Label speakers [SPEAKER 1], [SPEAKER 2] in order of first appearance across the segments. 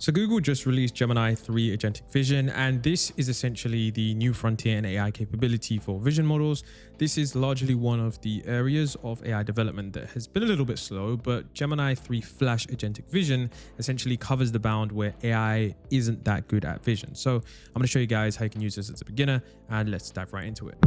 [SPEAKER 1] So Google just released Gemini 3 Agentic Vision, and this is essentially the new frontier in AI capability for vision models. This is largely one of the areas of AI development that has been a little bit slow, but Gemini 3 Flash Agentic Vision essentially covers the bound where AI isn't that good at vision. So I'm going to show you guys how you can use this as a beginner, and let's dive right into it.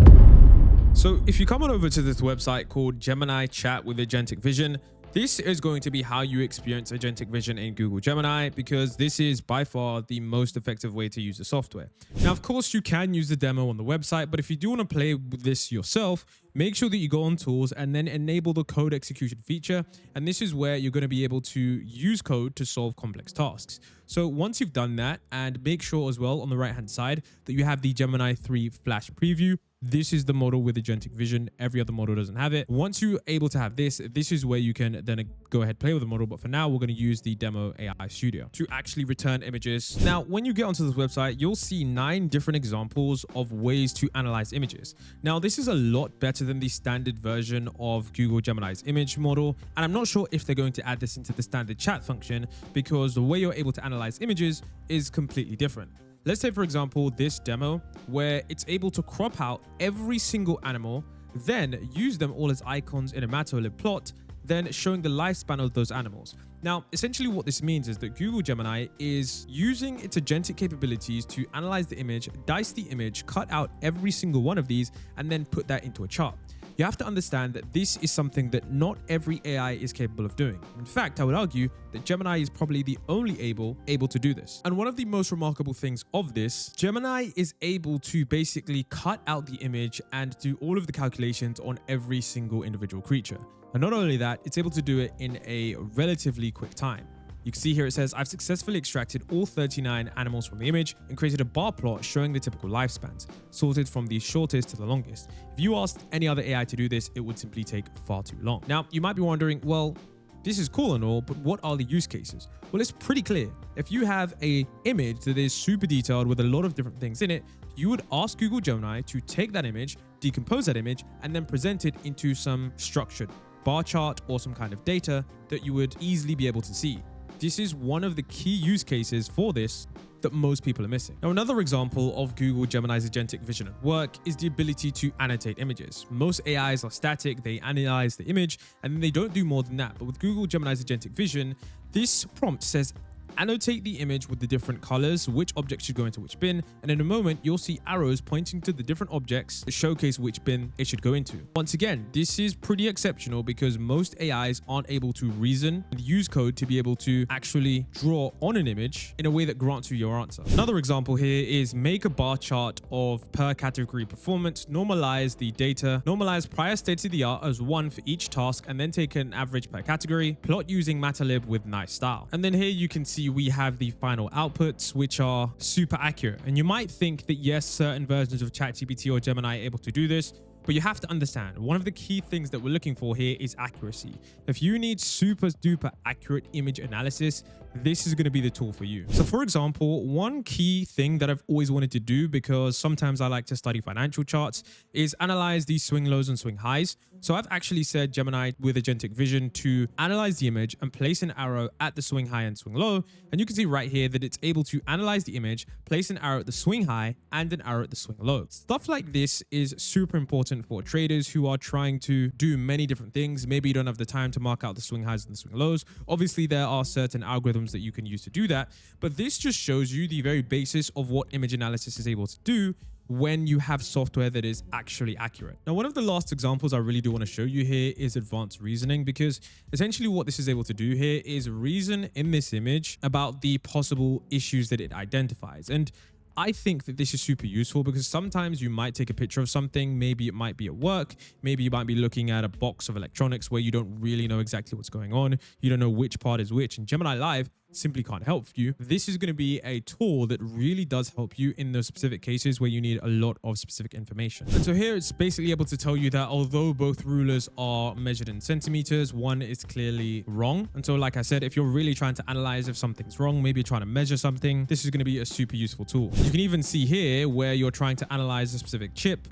[SPEAKER 1] So if you come on over to this website called Gemini Chat with Agentic Vision, this is going to be how you experience Agentic Vision in Google Gemini, because this is by far the most effective way to use the software. Now, of course, you can use the demo on the website, but if you do want to play with this yourself, make sure that you go on tools and then enable the code execution feature. And this is where you're going to be able to use code to solve complex tasks. So once you've done that, and make sure as well on the right hand side that you have the Gemini 3 Flash preview. This is the model with Agentic Vision. Every other model doesn't have it. Once you're able to have this, this is where you can then go ahead play with the model. But for now, we're going to use the demo AI studio to actually return images. Now, when you get onto this website, you'll see 9 different examples of ways to analyze images. Now, this is a lot better than the standard version of Google Gemini's image model. And I'm not sure if they're going to add this into the standard chat function, because the way you're able to analyze images is completely different. Let's say, for example, this demo where it's able to crop out every single animal, then use them all as icons in a matplotlib plot, then showing the lifespan of those animals. Now, essentially what this means is that Google Gemini is using its agentic capabilities to analyze the image, dice the image, cut out every single one of these, and then put that into a chart. You have to understand that this is something that not every AI is capable of doing. In fact, I would argue that Gemini is probably the only able to do this. And one of the most remarkable things of this, Gemini is able to basically cut out the image and do all of the calculations on every single individual creature. And not only that, it's able to do it in a relatively quick time. You can see here it says, I've successfully extracted all 39 animals from the image and created a bar plot showing the typical lifespans, sorted from the shortest to the longest. If you asked any other AI to do this, it would simply take far too long. Now, you might be wondering, well, this is cool and all, but what are the use cases? Well, it's pretty clear. If you have an image that is super detailed with a lot of different things in it, you would ask Google Gemini to take that image, decompose that image, and then present it into some structured bar chart or some kind of data that you would easily be able to see. This is one of the key use cases for this that most people are missing. Now, another example of Google Gemini's Agentic Vision at work is the ability to annotate images. Most AIs are static, they analyze the image, and then they don't do more than that. But with Google Gemini's Agentic Vision, this prompt says, annotate the image with the different colors, which objects should go into which bin, and in a moment you'll see arrows pointing to the different objects that showcase which bin it should go into. Once again, this is pretty exceptional because most AIs aren't able to reason and use code to be able to actually draw on an image in a way that grants you your answer. Another example here is make a bar chart of per category performance, normalize the data, normalize prior state of the art as 1 for each task, and then take an average per category, plot using matplotlib with nice style. And then here you can see we have the final outputs, which are super accurate. And you might think that yes, certain versions of ChatGPT or Gemini are able to do this, but you have to understand one of the key things that we're looking for here is accuracy. If you need super duper accurate image analysis, this is going to be the tool for you. So for example, one key thing that I've always wanted to do, because sometimes I like to study financial charts, is analyze these swing lows and swing highs. So I've actually said Gemini with Agentic Vision to analyze the image and place an arrow at the swing high and swing low. And you can see right here that it's able to analyze the image, place an arrow at the swing high and an arrow at the swing low. Stuff like this is super important for traders who are trying to do many different things. Maybe you don't have the time to mark out the swing highs and the swing lows. Obviously, there are certain algorithms that you can use to do that, but this just shows you the very basis of what image analysis is able to do when you have software that is actually accurate. Now, one of the last examples I really do want to show you here is advanced reasoning, because essentially what this is able to do here is reason in this image about the possible issues that it identifies. And I think that this is super useful because sometimes you might take a picture of something, maybe it might be at work, maybe you might be looking at a box of electronics where you don't really know exactly what's going on, you don't know which part is which, and Gemini Live simply can't help you. This is going to be a tool that really does help you in those specific cases where you need a lot of specific information. And so here it's basically able to tell you that although both rulers are measured in centimeters, one is clearly wrong. And so like I said, if you're really trying to analyze if something's wrong, maybe you're trying to measure something, this is going to be a super useful tool. You can even see here where you're trying to analyze a specific chip,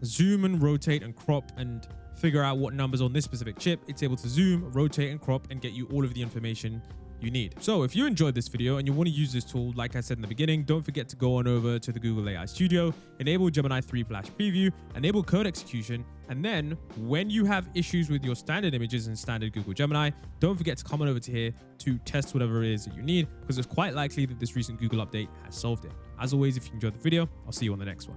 [SPEAKER 1] zoom and rotate and crop and figure out what numbers on this specific chip. It's able to zoom, rotate and crop and get you all of the information you need. So if you enjoyed this video and you want to use this tool, like I said in the beginning, don't forget to go on over to the Google AI Studio, enable Gemini 3 Flash Preview, enable code execution, and then when you have issues with your standard images in standard Google Gemini, don't forget to come on over to here to test whatever it is that you need, because it's quite likely that this recent Google update has solved it. As always, if you enjoyed the video, I'll see you on the next one.